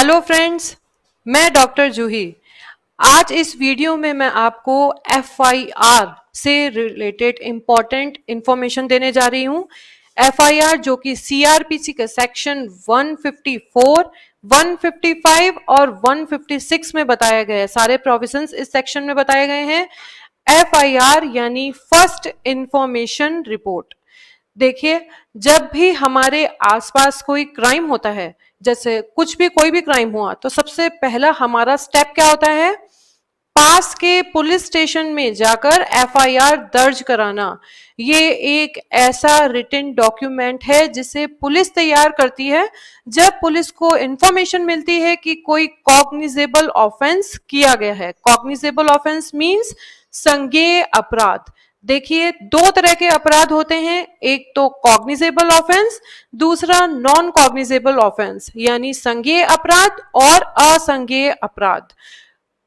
Hello friends, मैं doctor जूही। आज इस वीडियो में मैं आपको एफआईआर से रिलेटेड इम्पॉर्टेंट इंफॉर्मेशन देने जा रही हूँ। एफआईआर जो कि सीआरपीसी के सेक्शन 154, 155 और 156 में बताया गया है। सारे प्रोविजंस इस सेक्शन में बताए गए हैं। एफआईआर यानी फर्स्ट इंफॉर्मेशन रिपोर्ट। देखिए, जब भी हमारे आसपास कोई क्राइम होता है, जैसे कुछ भी कोई भी क्राइम हुआ, तो सबसे पहला हमारा स्टेप क्या होता है? पास के पुलिस स्टेशन में जाकर एफआईआर दर्ज कराना। ये एक ऐसा रिटन डॉक्यूमेंट है जिसे पुलिस तैयार करती है जब पुलिस को इंफॉर्मेशन मिलती है कि कोई कॉग्निजेबल ऑफेंस किया गया है। कॉग्निजेबल ऑफेंस मींस संज्ञेय अपराध। देखिए, दो तरह के अपराध होते हैं, एक तो कॉग्निजेबल ऑफेंस, दूसरा नॉन कॉग्निजेबल ऑफेंस यानी संज्ञेय अपराध और असंज्ञेय अपराध।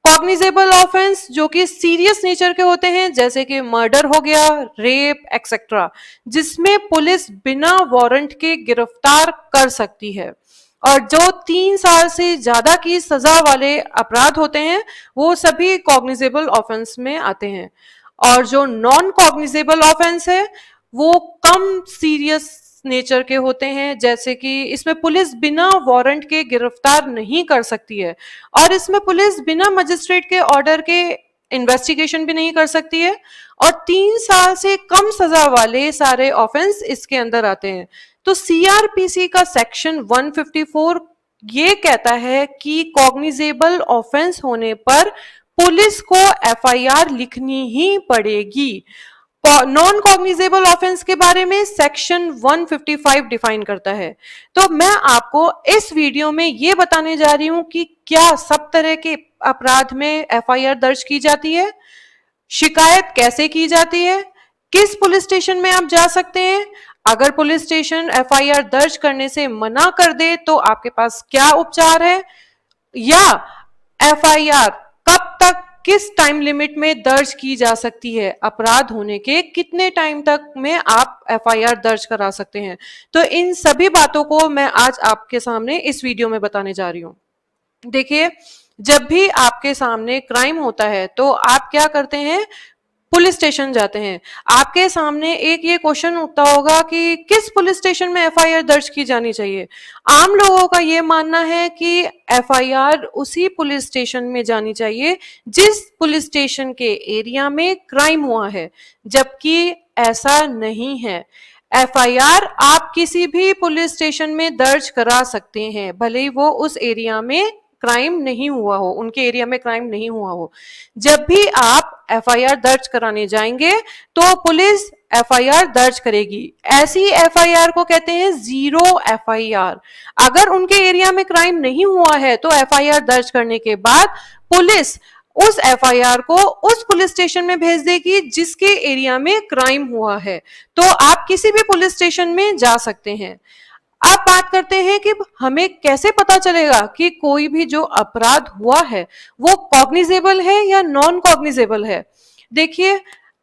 कॉग्निजेबल ऑफेंस जो कि सीरियस नेचर के होते हैं, जैसे कि मर्डर हो गया, रेप एक्सेट्रा, जिसमें पुलिस बिना वारंट के गिरफ्तार कर सकती है। और जो 3 साल से ज्यादा की सजा वाले अपराध होते हैं वो सभी कॉग्निजेबल ऑफेंस में आते हैं। और जो नॉन कॉग्निजेबल ऑफेंस है वो कम सीरियस नेचर के होते हैं, जैसे कि इसमें पुलिस बिना वारंट के गिरफ्तार नहीं कर सकती है और इसमें पुलिस बिना मजिस्ट्रेट के ऑर्डर के इन्वेस्टिगेशन भी नहीं कर सकती है। और 3 साल से कम सजा वाले सारे ऑफेंस इसके अंदर आते हैं। तो सीआरपीसी का सेक्शन 154 ये कहता है कि कॉग्निजेबल ऑफेंस होने पर पुलिस को एफआईआर लिखनी ही पड़ेगी। नॉन कॉग्निजेबल ऑफेंस के बारे में सेक्शन 155 डिफाइन करता है। तो मैं आपको इस वीडियो में ये बताने जा रही हूं कि क्या सब तरह के अपराध में एफआईआर दर्ज की जाती है, शिकायत कैसे की जाती है, किस पुलिस स्टेशन में आप जा सकते हैं, अगर पुलिस स्टेशन एफआईआर दर्ज करने से मना कर दे तो आपके पास क्या उपचार है, या एफआईआर कब तक किस टाइम लिमिट में दर्ज की जा सकती है, अपराध होने के कितने टाइम तक में आप एफआईआर दर्ज करा सकते हैं। तो इन सभी बातों को मैं आज आपके सामने इस वीडियो में बताने जा रही हूं। देखिए, जब भी आपके सामने क्राइम होता है तो आप क्या करते हैं? पुलिस स्टेशन जाते हैं। आपके सामने एक ये क्वेश्चन उठता होगा कि किस पुलिस स्टेशन में एफआईआर दर्ज की जानी चाहिए। आम लोगों का ये मानना है कि एफआईआर उसी पुलिस स्टेशन में जानी चाहिए जिस पुलिस स्टेशन के एरिया में क्राइम हुआ है, जबकि ऐसा नहीं है। एफआईआर आप किसी भी पुलिस स्टेशन में दर्ज करा सकते हैं, भले ही वो उस एरिया में क्राइम नहीं हुआ हो, उनके एरिया में क्राइम नहीं हुआ हो। जब भी आप एफआईआर दर्ज कराने जाएंगे तो पुलिस एफआईआर दर्ज करेगी। ऐसी एफआईआर को कहते हैं जीरो एफआईआर। अगर उनके एरिया में क्राइम नहीं हुआ है तो एफआईआर दर्ज करने के बाद पुलिस उस एफआईआर को उस पुलिस स्टेशन में भेज देगी जिसके एरिया में क्राइम हुआ है। तो आप किसी भी पुलिस स्टेशन में जा सकते हैं। अब बात करते हैं कि हमें कैसे पता चलेगा कि कोई भी जो अपराध हुआ है वो कॉग्निजेबल है या नॉन कॉग्निजेबल है। देखिए,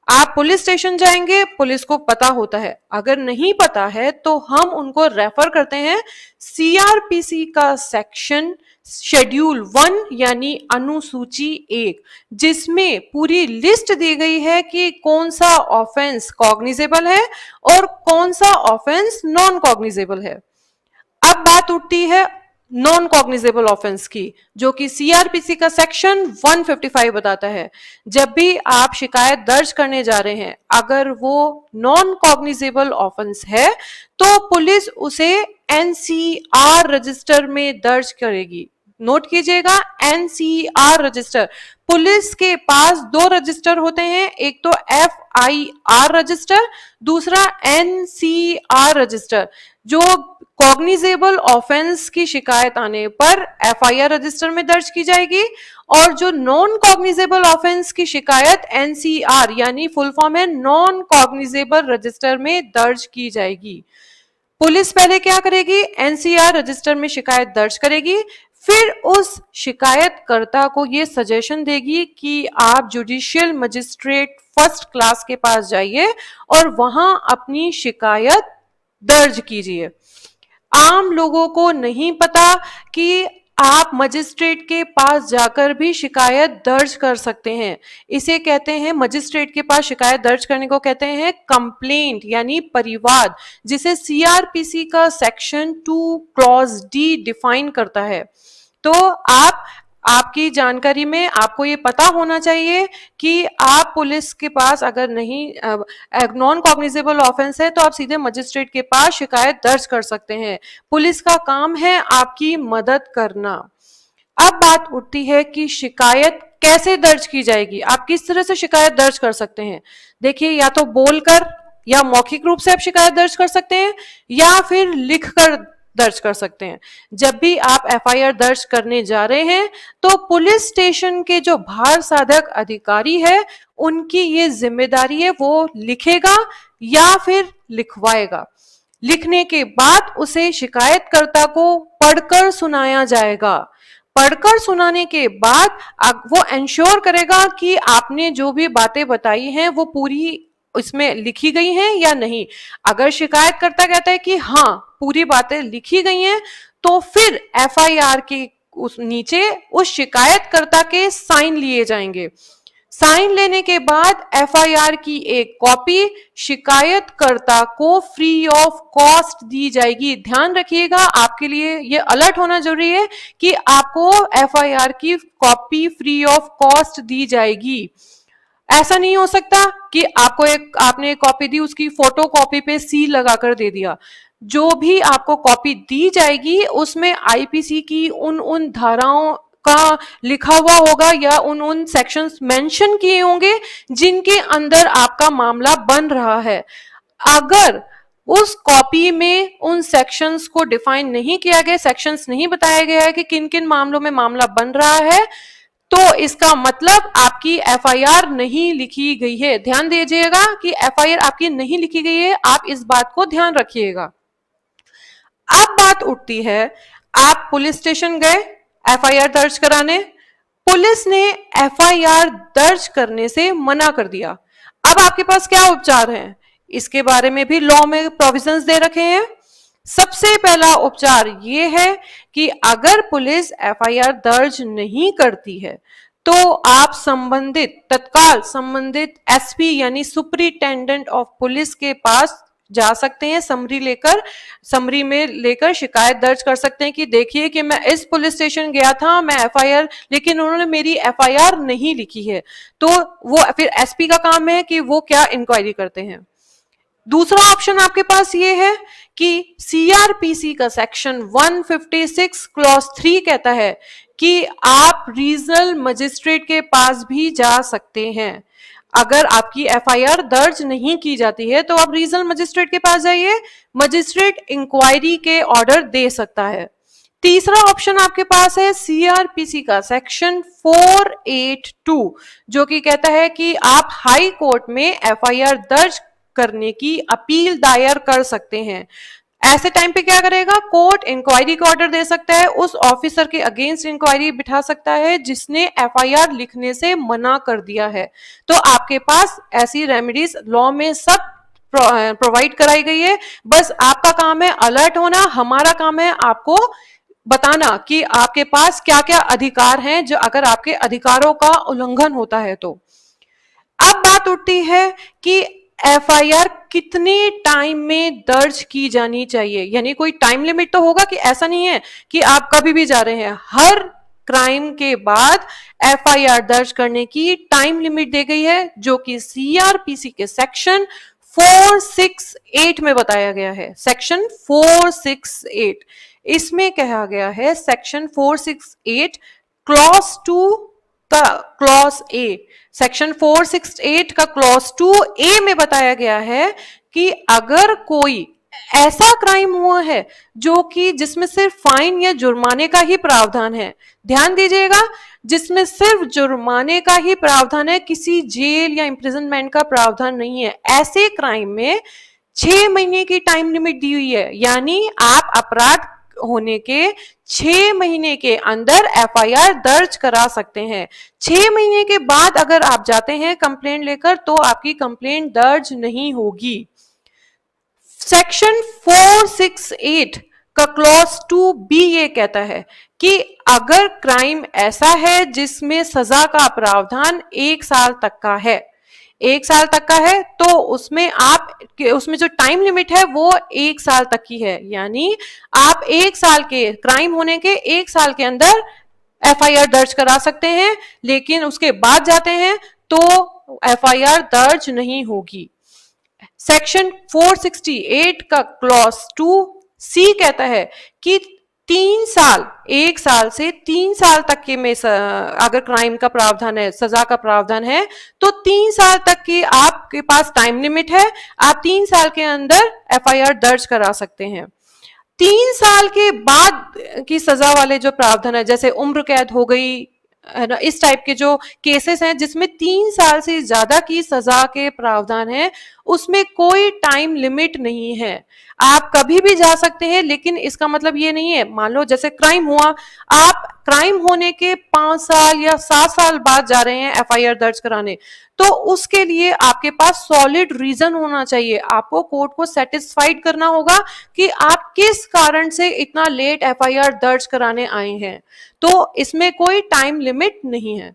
आप पुलिस स्टेशन जाएंगे, पुलिस को पता होता है, अगर नहीं पता है तो हम उनको रेफर करते हैं सीआरपीसी का सेक्शन शेड्यूल 1 यानी अनुसूची 1, जिसमें पूरी लिस्ट दी गई है कि कौन सा ऑफेंस कॉग्निजेबल है और कौन सा ऑफेंस नॉन कॉग्निजेबल है। अब बात उठती है नॉन कॉग्निजेबल ऑफेंस की, जो कि सीआरपीसी का सेक्शन 155 बताता है। जब भी आप शिकायत दर्ज करने जा रहे हैं, अगर वो नॉन कॉग्निजेबल ऑफेंस है तो पुलिस उसे एनसीआर रजिस्टर में दर्ज करेगी। नोट कीजिएगा, एनसीआर रजिस्टर। पुलिस के पास 2 रजिस्टर होते हैं, एक तो एफआईआर रजिस्टर, दूसरा एनसीआर रजिस्टर। जो कॉग्निजेबल ऑफेंस की शिकायत आने पर एफआईआर रजिस्टर में दर्ज की जाएगी और जो नॉन कॉग्निजेबल ऑफेंस की शिकायत एनसीआर यानी फुल फॉर्म है नॉन कॉग्निजेबल रजिस्टर में दर्ज की जाएगी। पुलिस पहले क्या करेगी? एनसीआर रजिस्टर में शिकायत दर्ज करेगी, फिर उस शिकायतकर्ता को ये सजेशन देगी कि आप जुडिशियल मजिस्ट्रेट फर्स्ट क्लास के पास जाइए और वहां अपनी शिकायत दर्ज कीजिए। आम लोगों को नहीं पता कि आप मजिस्ट्रेट के पास जाकर भी शिकायत दर्ज कर सकते हैं। इसे कहते हैं, मजिस्ट्रेट के पास शिकायत दर्ज करने को कहते हैं कंप्लेंट यानी परिवाद, जिसे सीआरपीसी का सेक्शन 2 क्लॉज डी डिफाइन करता है। तो आपकी जानकारी में आपको ये पता होना चाहिए कि आप पुलिस के पास अगर नहीं, नॉन कॉग्निजेबल ऑफेंस है, तो आप सीधे मजिस्ट्रेट के पास शिकायत दर्ज कर सकते हैं। पुलिस का काम है आपकी मदद करना। अब बात उठती है कि शिकायत कैसे दर्ज की जाएगी, आप किस तरह से शिकायत दर्ज कर सकते हैं। देखिए, या तो बोलकर या मौखिक रूप से आप शिकायत दर्ज कर सकते हैं, या फिर लिखकर दर्ज कर सकते हैं। जब भी आप एफआईआर दर्ज करने जा रहे हैं, तो पुलिस स्टेशन के जो भार साधक अधिकारी है, उनकी ये जिम्मेदारी है, वो लिखेगा या फिर लिखवाएगा। लिखने के बाद उसे शिकायतकर्ता को पढ़कर सुनाया जाएगा। पढ़कर सुनाने के बाद वो इंश्योर करेगा कि आपने जो भी बातें बताई हैं वो पूरी इसमें लिखी गई हैं या नहीं। अगर शिकायतकर्ता कहता है कि हाँ पूरी बातें लिखी गई हैं, तो फिर एफआईआर के उस नीचे उस शिकायतकर्ता के साइन लिए जाएंगे। साइन लेने के बाद एफआईआर की एक कॉपी शिकायतकर्ता को फ्री ऑफ कॉस्ट दी जाएगी। ध्यान रखिएगा, आपके लिए ये अलर्ट होना जरूरी है कि आपको एफआईआर की कॉपी फ्री ऑफ कॉस्ट दी जाएगी। ऐसा नहीं हो सकता कि आपने एक कॉपी दी, उसकी फोटो कॉपी पे सील लगाकर दे दिया। जो भी आपको कॉपी दी जाएगी उसमें आईपीसी की उन धाराओं का लिखा हुआ होगा या उन सेक्शंस मेंशन किए होंगे जिनके अंदर आपका मामला बन रहा है। अगर उस कॉपी में उन सेक्शंस को डिफाइन नहीं किया गया, सेक्शंस नहीं बताया गया है कि किन किन मामलों में मामला बन रहा है, तो इसका मतलब आपकी एफआईआर नहीं लिखी गई है। ध्यान दीजिएगा कि एफआईआर आपकी नहीं लिखी गई है, आप इस बात को ध्यान रखिएगा। अब बात उठती है, आप पुलिस स्टेशन गए एफआईआर दर्ज कराने, पुलिस ने एफआईआर दर्ज करने से मना कर दिया। अब आपके पास क्या उपचार है, इसके बारे में भी लॉ में प्रोविजंस दे रखे हैं। सबसे पहला उपचार ये है कि अगर पुलिस एफआईआर दर्ज नहीं करती है, तो आप तत्काल संबंधित एसपी यानी सुपरिटेंडेंट ऑफ पुलिस के पास जा सकते हैं। समरी में लेकर शिकायत दर्ज कर सकते हैं कि देखिए कि मैं इस पुलिस स्टेशन गया था, मैं एफआईआर, लेकिन उन्होंने मेरी एफआईआर नहीं लिखी है। तो वो फिर एसपी का काम है कि वो क्या इंक्वायरी करते हैं। दूसरा ऑप्शन आपके पास ये है कि सीआरपीसी का सेक्शन 156 क्लॉज 3 कहता है कि आप रीजनल मजिस्ट्रेट के पास भी जा सकते हैं। अगर आपकी एफआईआर दर्ज नहीं की जाती है तो आप रीजनल मजिस्ट्रेट के पास जाइए, मजिस्ट्रेट इंक्वायरी के ऑर्डर दे सकता है। तीसरा ऑप्शन आपके पास है सीआरपीसी का सेक्शन 482, जो कि कहता है कि आप हाई कोर्ट में एफआईआर दर्ज करने की अपील दायर कर सकते हैं। ऐसे टाइम पे क्या करेगा, कोर्ट इंक्वायरी का ऑर्डर दे सकता है, उस ऑफिसर के अगेंस्ट इंक्वायरी बिठा सकता है जिसने एफआईआर लिखने से मना कर दिया है। तो आपके पास ऐसी रेमेडीज लॉ में सब प्रोवाइड कराई गई है। बस आपका काम है अलर्ट होना, हमारा काम है आपको बताना कि आपके पास क्या क्या अधिकार हैं, जो अगर आपके अधिकारों का उल्लंघन होता है तो। अब बात उठती है कि एफआईआर कितने टाइम में दर्ज की जानी चाहिए, यानी कोई टाइम लिमिट तो होगा कि ऐसा नहीं है कि आप कभी भी जा रहे हैं। हर क्राइम के बाद एफआईआर दर्ज करने की टाइम लिमिट दी गई है, जो कि सीआरपीसी के सेक्शन 468 में बताया गया है। सेक्शन 468, इसमें कहा गया है सेक्शन 468 क्लॉज 2 का क्लॉज ए, सेक्शन 468 का क्लॉज 2A में बताया गया है कि अगर कोई ऐसा क्राइम हुआ है जो कि जिसमें सिर्फ फाइन या जुर्माने का ही प्रावधान है, ध्यान दीजिएगा, जिसमें सिर्फ जुर्माने का ही प्रावधान है, किसी जेल या इम्प्रिजनमेंट का प्रावधान नहीं है, ऐसे क्राइम में 6 महीने की टाइम लिमिट दी हुई है। यानी आप अपराध होने के 6 महीने के अंदर एफआईआर दर्ज करा सकते हैं। 6 महीने के बाद अगर आप जाते हैं कंप्लेंट लेकर तो आपकी कंप्लेंट दर्ज नहीं होगी। सेक्शन 468 का क्लॉज 2B ये कहता है कि अगर क्राइम ऐसा है जिसमें सजा का प्रावधान 1 साल तक का है, 1 साल तक का है, तो उसमें जो टाइम लिमिट है वो 1 साल तक की है। यानी आप 1 साल के क्राइम होने के 1 साल के अंदर एफआईआर दर्ज करा सकते हैं, लेकिन उसके बाद जाते हैं तो एफआईआर दर्ज नहीं होगी। सेक्शन 468 का क्लॉज 2C कहता है कि 3 साल, 1 साल से 3 साल तक के में अगर क्राइम का प्रावधान है, सजा का प्रावधान है, तो 3 साल तक की आपके पास टाइम लिमिट है। आप 3 साल के अंदर एफआईआर दर्ज करा सकते हैं। 3 साल के बाद की सजा वाले जो प्रावधान है, जैसे उम्र कैद हो गई है ना, इस टाइप के जो केसेस हैं जिसमें 3 साल से ज्यादा की सजा के प्रावधान है, उसमें कोई टाइम लिमिट नहीं है। आप कभी भी जा सकते हैं, लेकिन इसका मतलब ये नहीं है, मान लो जैसे क्राइम हुआ, आप क्राइम होने के 5 साल या 7 साल बाद जा रहे हैं एफआईआर दर्ज कराने, तो उसके लिए आपके पास सॉलिड रीजन होना चाहिए। आपको कोर्ट को सेटिस्फाइड करना होगा कि आप किस कारण से इतना लेट एफआईआर दर्ज कराने आए हैं। तो इसमें कोई टाइम लिमिट नहीं है।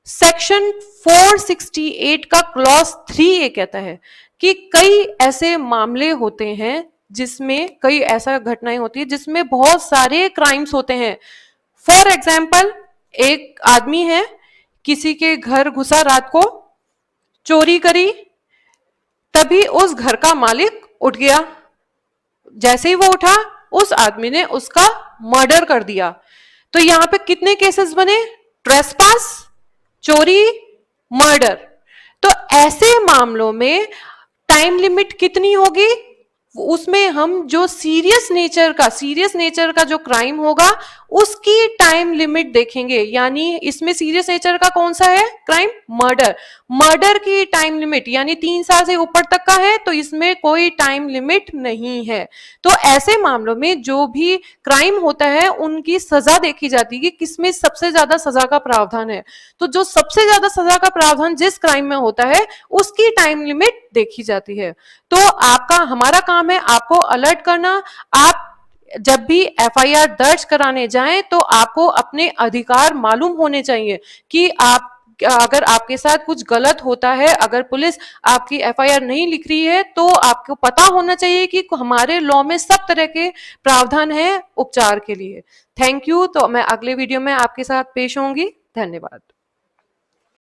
सेक्शन 468 का क्लॉज 3 ये कहता है कि कई ऐसे मामले होते हैं जिसमें, कई ऐसा घटनाएं होती है जिसमें बहुत सारे क्राइम्स होते हैं। फॉर एग्जाम्पल, एक आदमी है, किसी के घर घुसा, रात को चोरी करी, तभी उस घर का मालिक उठ गया। जैसे ही वो उठा, उस आदमी ने उसका मर्डर कर दिया। तो यहां पे कितने केसेस बने? ट्रेसपास, चोरी, मर्डर। तो ऐसे मामलों में टाइम लिमिट कितनी होगी? उसमें हम जो सीरियस नेचर का जो क्राइम होगा उसकी टाइम लिमिट देखेंगे। यानी इसमें सीरियस नेचर का कौन सा है क्राइम? मर्डर। मर्डर की टाइम लिमिट यानी 3 साल से ऊपर तक का है, तो इसमें कोई टाइम लिमिट नहीं है। तो ऐसे मामलों में जो भी क्राइम होता है उनकी सजा देखी जाती है कि किसमें सबसे ज्यादा सजा का प्रावधान है। तो जो सबसे ज्यादा सजा का प्रावधान जिस क्राइम में होता है उसकी टाइम लिमिट देखी जाती है। तो हमारा काम है आपको अलर्ट करना। आप जब भी एफआईआर दर्ज कराने जाएं तो आपको अपने अधिकार मालूम होने चाहिए कि आप, अगर आपके साथ कुछ गलत होता है, अगर पुलिस आपकी एफआईआर नहीं लिख रही है, तो आपको पता होना चाहिए कि हमारे लॉ में सब तरह के प्रावधान है उपचार के लिए। Thank you. तो मैं अगले वीडियो में आपके साथ पेश होंगी। धन्यवाद।